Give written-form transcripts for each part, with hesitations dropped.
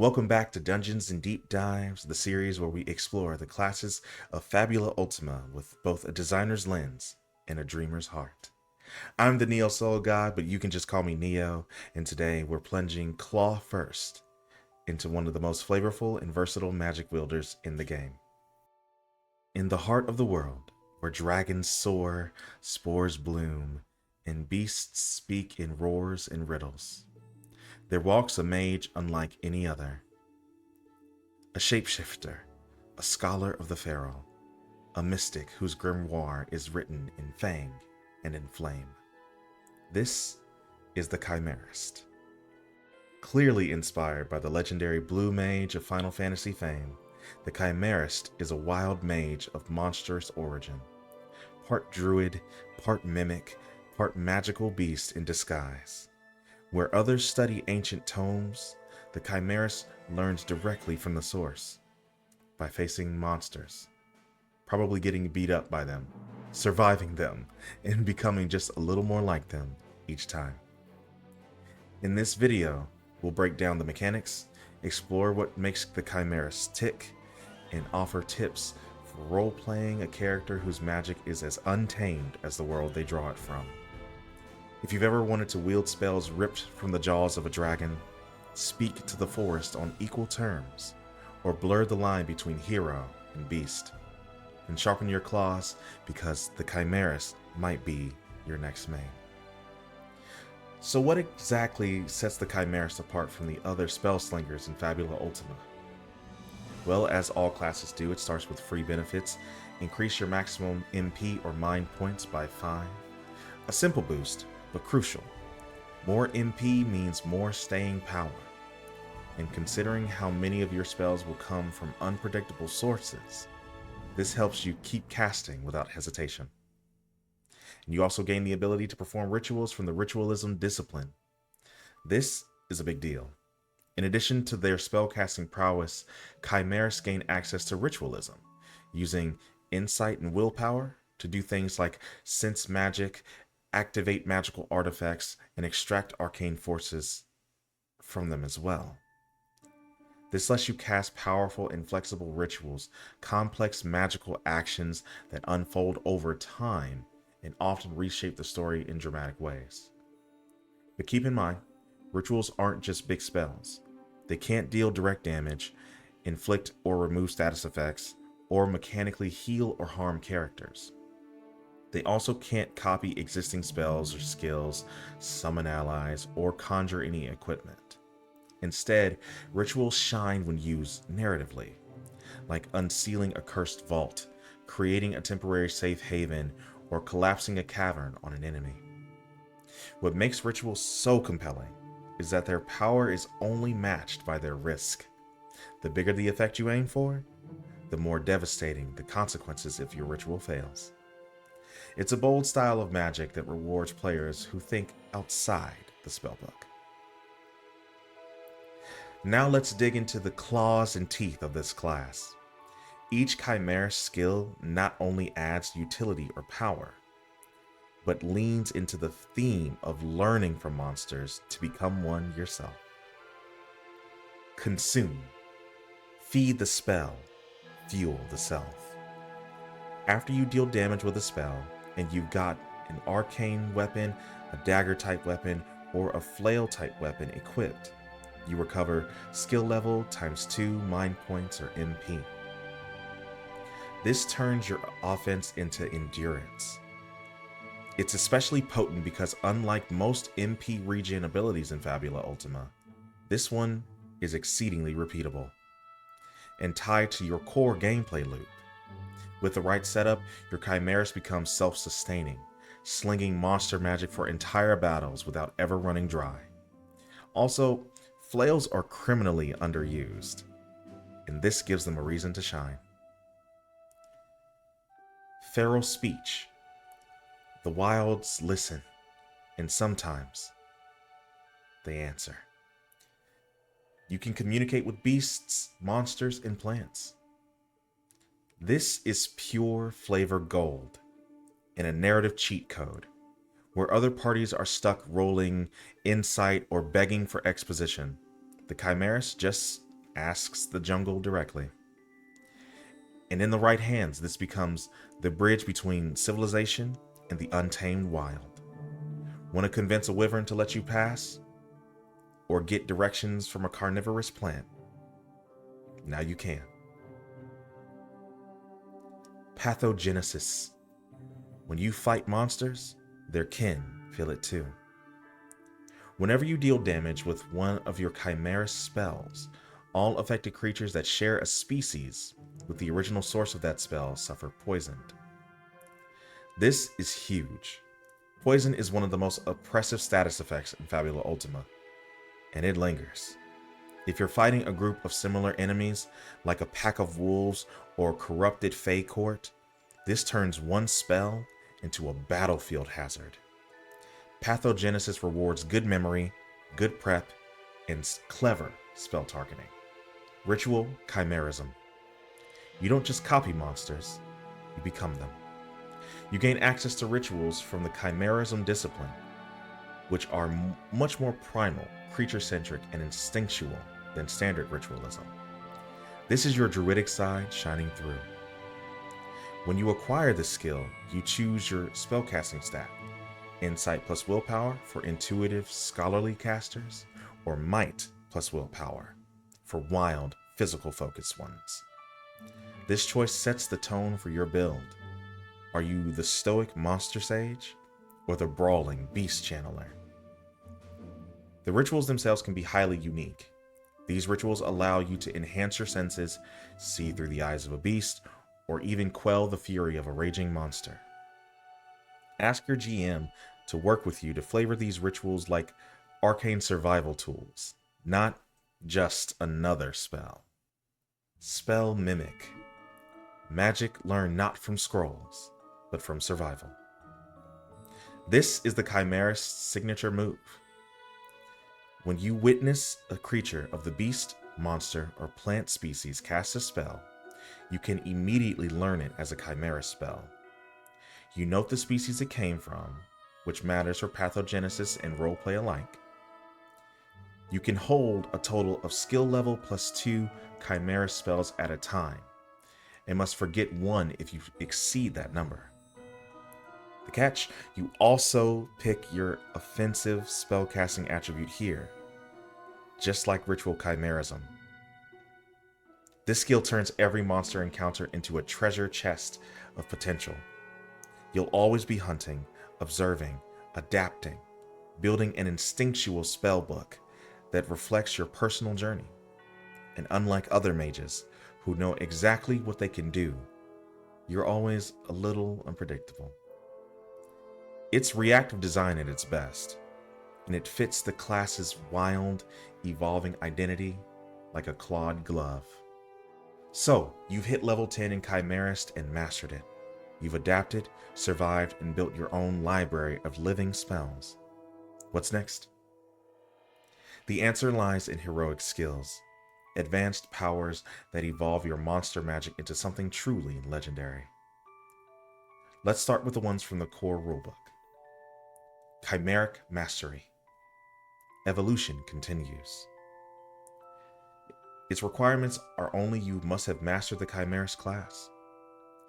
Welcome back to Dungeons and Deep Dives, the series where we explore the classes of Fabula Ultima with both a designer's lens and a dreamer's heart. I'm the Neosoulgod, but you can just call me Neo, and today we're plunging claw first into one of the most flavorful and versatile magic wielders in the game. In the heart of the world, where dragons soar, spores bloom, and beasts speak in roars and riddles, there walks a mage unlike any other. A shapeshifter, a scholar of the feral, a mystic whose grimoire is written in fang and in flame. This is the Chimerist. Clearly inspired by the legendary Blue Mage of Final Fantasy fame, the Chimerist is a wild mage of monstrous origin. Part druid, part mimic, part magical beast in disguise. Where others study ancient tomes, the Chimerist learns directly from the source, by facing monsters, probably getting beat up by them, surviving them, and becoming just a little more like them each time. In this video, we'll break down the mechanics, explore what makes the Chimerist tick, and offer tips for role-playing a character whose magic is as untamed as the world they draw it from. If you've ever wanted to wield spells ripped from the jaws of a dragon, speak to the forest on equal terms, or blur the line between hero and beast, then sharpen your claws because the Chimerist might be your next main. So what exactly sets the Chimerist apart from the other spell slingers in Fabula Ultima? Well, as all classes do, it starts with free benefits. Increase your maximum MP or mind points by 5. A simple boost, but crucial. More MP means more staying power. And considering how many of your spells will come from unpredictable sources, this helps you keep casting without hesitation. And you also gain the ability to perform rituals from the ritualism discipline. This is a big deal. In addition to their spellcasting prowess, Chimerists gain access to ritualism, using insight and willpower to do things like sense magic, activate magical artifacts, and extract arcane forces from them as well. This lets you cast powerful and flexible rituals, complex magical actions that unfold over time and often reshape the story in dramatic ways. But keep in mind, rituals aren't just big spells. They can't deal direct damage, inflict or remove status effects, or mechanically heal or harm characters. They also can't copy existing spells or skills, summon allies, or conjure any equipment. Instead, rituals shine when used narratively, like unsealing a cursed vault, creating a temporary safe haven, or collapsing a cavern on an enemy. What makes rituals so compelling is that their power is only matched by their risk. The bigger the effect you aim for, the more devastating the consequences if your ritual fails. It's a bold style of magic that rewards players who think outside the spellbook. Now let's dig into the claws and teeth of this class. Each Chimerist skill not only adds utility or power, but leans into the theme of learning from monsters to become one yourself. Consume. Feed the spell. Fuel the self. After you deal damage with a spell, and you've got an arcane weapon, a dagger type weapon, or a flail type weapon equipped, you recover skill level times 2 mind points or MP. This turns your offense into endurance. It's especially potent because unlike most MP regen abilities in Fabula Ultima, this one is exceedingly repeatable and tied to your core gameplay loop. With the right setup, your Chimerist becomes self-sustaining, slinging monster magic for entire battles without ever running dry. Also, flails are criminally underused, and this gives them a reason to shine. Feral speech. The wilds listen, and sometimes they answer. You can communicate with beasts, monsters, and plants. This is pure flavor gold and a narrative cheat code, where other parties are stuck rolling insight or begging for exposition. The Chimerist just asks the jungle directly. And in the right hands, this becomes the bridge between civilization and the untamed wild. Want to convince a wyvern to let you pass? Or get directions from a carnivorous plant? Now you can. Pathogenesis. When you fight monsters, their kin feel it too. Whenever you deal damage with one of your Chimerist spells, all affected creatures that share a species with the original source of that spell suffer poisoned. This is huge. Poison is one of the most oppressive status effects in Fabula Ultima, and it lingers. If you're fighting a group of similar enemies, like a pack of wolves or a corrupted Fey court, this turns one spell into a battlefield hazard. Pathogenesis rewards good memory, good prep, and clever spell targeting. Ritual Chimerism. You don't just copy monsters, you become them. You gain access to rituals from the Chimerism discipline, which are much more primal, creature-centric, and instinctual than standard ritualism. This is your druidic side shining through. When you acquire this skill, you choose your spellcasting stat: Insight plus Willpower for intuitive, scholarly casters, or Might plus Willpower for wild, physical-focused ones. This choice sets the tone for your build. Are you the stoic monster sage, or the brawling beast channeler? The rituals themselves can be highly unique. These rituals allow you to enhance your senses, see through the eyes of a beast, or even quell the fury of a raging monster. Ask your GM to work with you to flavor these rituals like arcane survival tools, not just another spell. Spell Mimic. Magic learned not from scrolls, but from survival. This is the Chimerist's signature move. When you witness a creature of the beast, monster, or plant species cast a spell, you can immediately learn it as a Chimerist spell. You note the species it came from, which matters for pathogenesis and roleplay alike. You can hold a total of skill level +2 Chimerist spells at a time, and must forget one if you exceed that number. The catch, you also pick your offensive spellcasting attribute here, just like Ritual Chimerism. This skill turns every monster encounter into a treasure chest of potential. You'll always be hunting, observing, adapting, building an instinctual spell book that reflects your personal journey. And unlike other mages who know exactly what they can do, you're always a little unpredictable. It's reactive design at its best, and it fits the class's wild, evolving identity like a clawed glove. So, you've hit level 10 in Chimerist and mastered it. You've adapted, survived, and built your own library of living spells. What's next? The answer lies in heroic skills, advanced powers that evolve your monster magic into something truly legendary. Let's start with the ones from the core rulebook. Chimeric Mastery. Evolution continues. Its requirements are only you must have mastered the Chimerist class.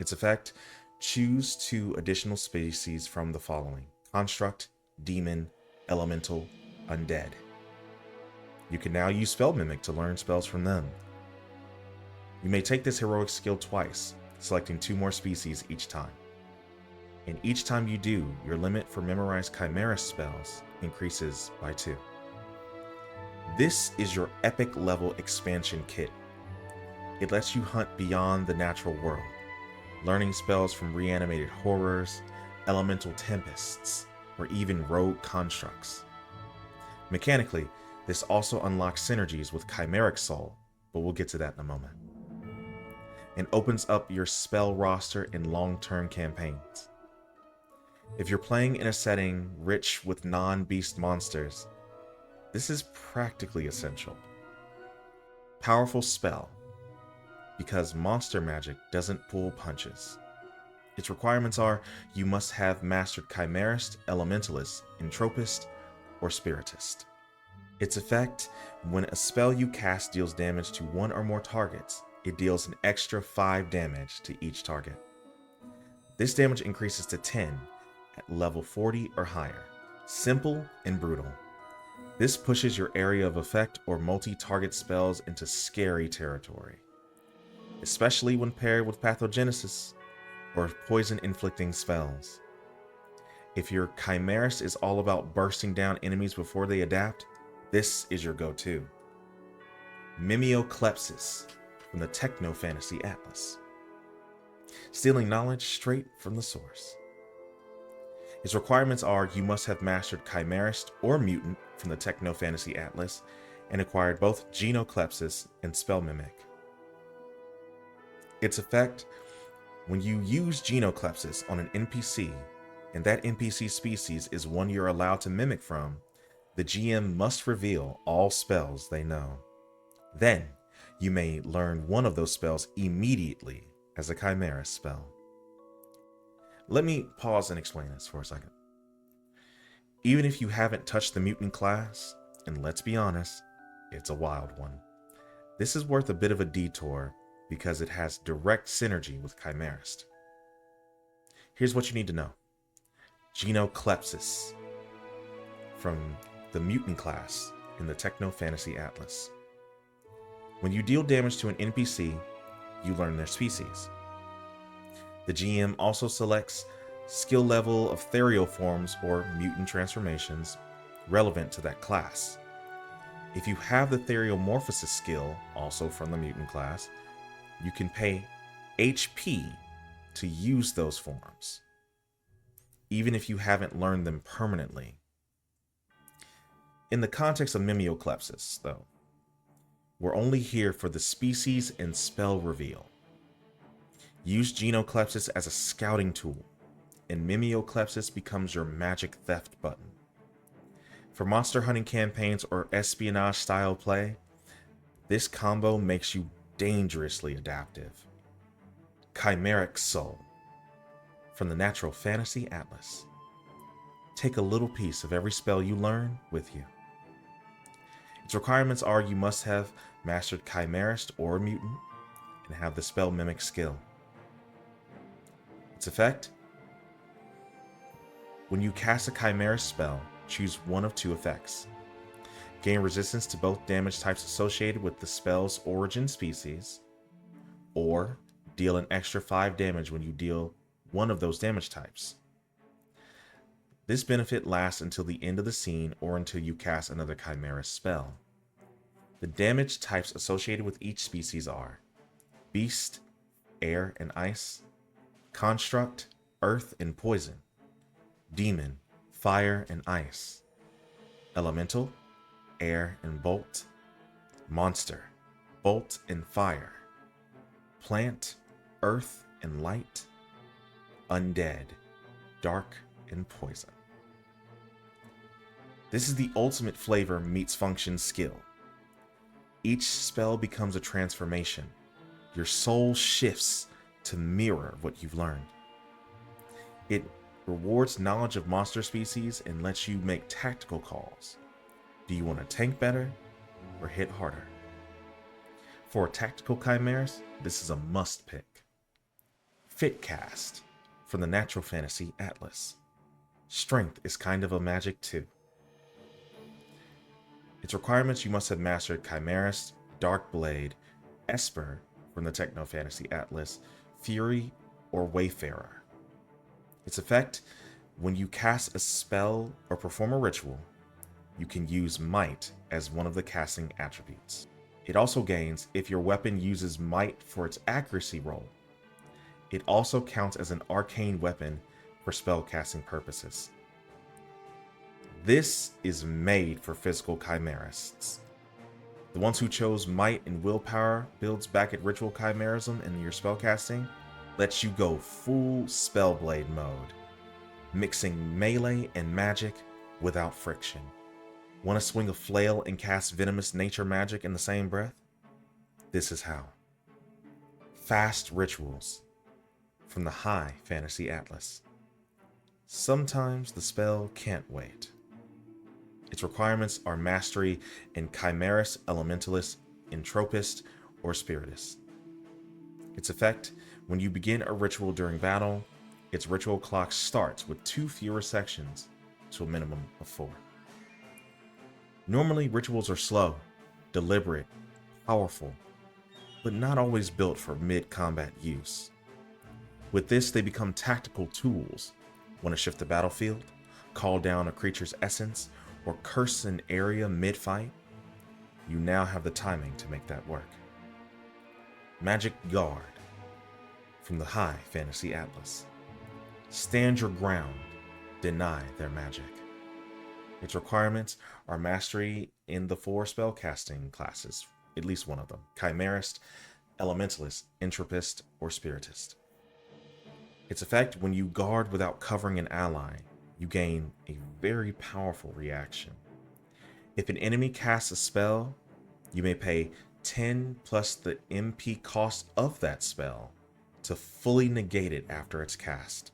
Its effect, choose 2 additional species from the following: Construct, Demon, Elemental, Undead. You can now use Spell Mimic to learn spells from them. You may take this heroic skill twice, selecting 2 more species each time. And each time you do, your limit for memorized Chimerist spells increases by 2. This is your epic level expansion kit. It lets you hunt beyond the natural world, learning spells from reanimated horrors, elemental tempests, or even rogue constructs. Mechanically, this also unlocks synergies with Chimeric Soul, but we'll get to that in a moment, and opens up your spell roster in long-term campaigns. If you're playing in a setting rich with non-beast monsters, this is practically essential. Powerful spell, because monster magic doesn't pull punches. Its requirements are you must have mastered Chimerist, Elementalist, Entropist, or Spiritist. Its effect: when a spell you cast deals damage to one or more targets, it deals an extra 5 damage to each target. This damage increases to 10 at level 40 or higher. Simple and brutal. This pushes your area of effect or multi-target spells into scary territory, especially when paired with pathogenesis or poison-inflicting spells. If your Chimerist is all about bursting down enemies before they adapt, this is your go-to. Mimeoclepsis from the Techno Fantasy Atlas. Stealing knowledge straight from the source. Its requirements are: you must have mastered Chimerist or Mutant from the Techno Fantasy Atlas and acquired both Genoclepsis and Spell Mimic. Its effect: when you use Genoclepsis on an NPC, and that NPC species is one you're allowed to mimic from, the GM must reveal all spells they know. Then, you may learn one of those spells immediately as a Chimerist spell. Let me pause and explain this for a second. Even if you haven't touched the Mutant class, and let's be honest, it's a wild one, this is worth a bit of a detour because it has direct synergy with Chimerist. Here's what you need to know. Genoclepsis from the Mutant class in the Techno Fantasy Atlas. When you deal damage to an NPC, you learn their species. The GM also selects skill level of ethereal forms or mutant transformations relevant to that class. If you have the Theriomorphosis skill, also from the Mutant class, you can pay HP to use those forms, even if you haven't learned them permanently. In the context of Mimeoclepsis, though, we're only here for the species and spell reveal. Use Genoclepsis as a scouting tool, and Mimeoclepsis becomes your magic theft button. For monster hunting campaigns or espionage style play, this combo makes you dangerously adaptive. Chimeric Soul from the Natural Fantasy Atlas. Take a little piece of every spell you learn with you. Its requirements are: you must have mastered Chimerist or Mutant and have the Spell Mimic skill. Its effect: when you cast a Chimerist spell, choose one of two effects. Gain resistance to both damage types associated with the spell's origin species, or deal an extra 5 damage when you deal one of those damage types. This benefit lasts until the end of the scene or until you cast another Chimerist spell. The damage types associated with each species are Beast, Air and Ice, Construct, Earth and Poison, Demon, Fire and Ice, Elemental, Air and Bolt, Monster, Bolt and Fire, Plant, Earth and Light, Undead, Dark and Poison. This is the ultimate flavor meets function skill. Each spell becomes a transformation. Your soul shifts to mirror what you've learned. It rewards knowledge of monster species and lets you make tactical calls. Do you want to tank better or hit harder? For a tactical Chimerist, this is a must pick. Fitcast from the Natural Fantasy Atlas. Strength is kind of a magic too. Its requirements: you must have mastered Chimerist, Darkblade, Esper from the Techno Fantasy Atlas, Fury, or Wayfarer. Its effect: when you cast a spell or perform a ritual, you can use Might as one of the casting attributes. It also gains if your weapon uses Might for its accuracy roll. It also counts as an arcane weapon for spellcasting purposes. This is made for physical Chimerists. The ones who chose Might and Willpower builds back at Ritual Chimerism in your spellcasting lets you go full Spellblade mode, mixing melee and magic without friction. Want to swing a flail and cast venomous nature magic in the same breath? This is how. Fast Rituals from the High Fantasy Atlas. Sometimes the spell can't wait. Its requirements are mastery in Chimerist, Elementalist, Entropist, or Spiritist. Its effect: when you begin a ritual during battle, its ritual clock starts with 2 fewer sections to a minimum of 4. Normally, rituals are slow, deliberate, powerful, but not always built for mid-combat use. With this, they become tactical tools. Want to shift the battlefield, call down a creature's essence, or curse an area mid-fight? You now have the timing to make that work. Magic Guard from the High Fantasy Atlas. Stand your ground, deny their magic. Its requirements are mastery in the 4 spellcasting classes, at least one of them: Chimerist, Elementalist, Entropist, or Spiritist. Its effect: when you guard without covering an ally, you gain a very powerful reaction. If an enemy casts a spell, you may pay 10 plus the MP cost of that spell to fully negate it after it's cast.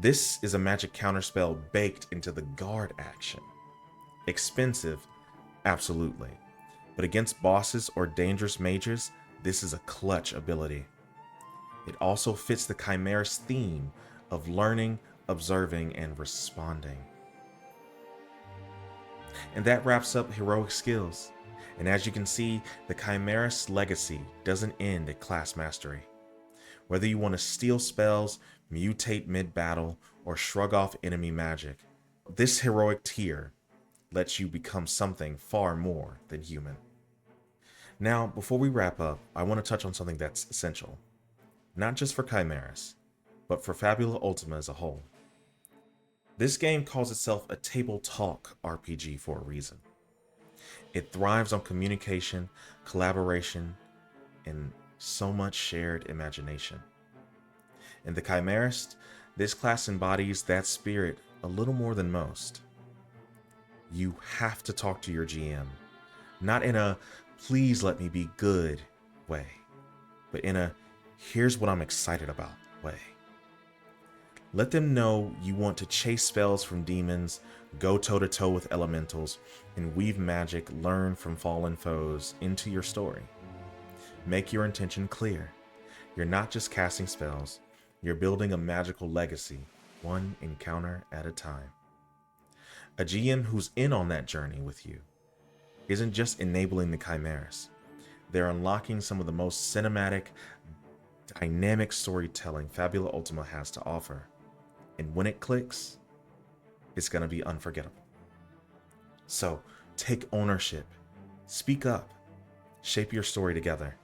This is a magic counterspell baked into the guard action. Expensive, absolutely, but against bosses or dangerous mages, this is a clutch ability. It also fits the Chimerist theme of learning, observing, and responding. And that wraps up heroic skills. And as you can see, the Chimerist's legacy doesn't end at class mastery. Whether you want to steal spells, mutate mid-battle, or shrug off enemy magic, this heroic tier lets you become something far more than human. Now, before we wrap up, I want to touch on something that's essential, not just for Chimerist, but for Fabula Ultima as a whole. This game calls itself a table talk RPG for a reason. It thrives on communication, collaboration, and so much shared imagination. In the Chimerist, this class embodies that spirit a little more than most. You have to talk to your GM, not in a "please let me be good" way, but in a "here's what I'm excited about" way. Let them know you want to chase spells from demons, go toe-to-toe with elementals, and weave magic learned from fallen foes into your story. Make your intention clear. You're not just casting spells, you're building a magical legacy, one encounter at a time. A GM who's in on that journey with you isn't just enabling the Chimerist, they're unlocking some of the most cinematic, dynamic storytelling Fabula Ultima has to offer. And when it clicks, it's going to be unforgettable. So take ownership, speak up, shape your story together.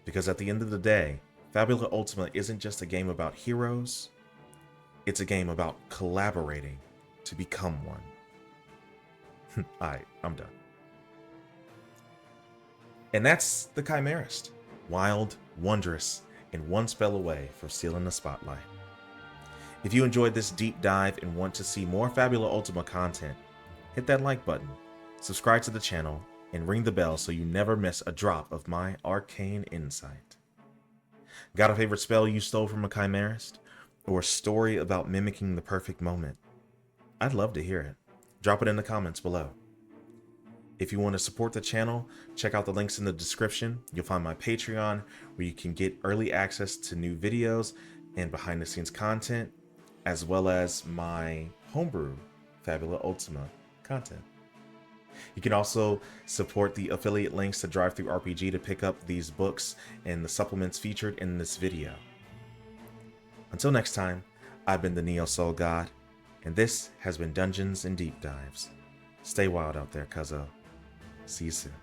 Because at the end of the day, Fabula Ultima isn't just a game about heroes, it's a game about collaborating to become one. Alright, I'm done. And that's the Chimerist. Wild, wondrous, and one spell away from stealing the spotlight. If you enjoyed this deep dive and want to see more Fabula Ultima content, hit that like button, subscribe to the channel, and ring the bell so you never miss a drop of my arcane insight. Got a favorite spell you stole from a Chimerist? Or a story about mimicking the perfect moment? I'd love to hear it. Drop it in the comments below. If you want to support the channel, check out the links in the description. You'll find my Patreon, where you can get early access to new videos and behind the scenes content, as well as my Homebrew Fabula Ultima content. You can also support the affiliate links to DriveThruRPG to pick up these books and the supplements featured in this video. Until next time, I've been the Neosoulgod, and this has been Dungeons and Deep Dives. Stay wild out there, cuzzo. See you soon.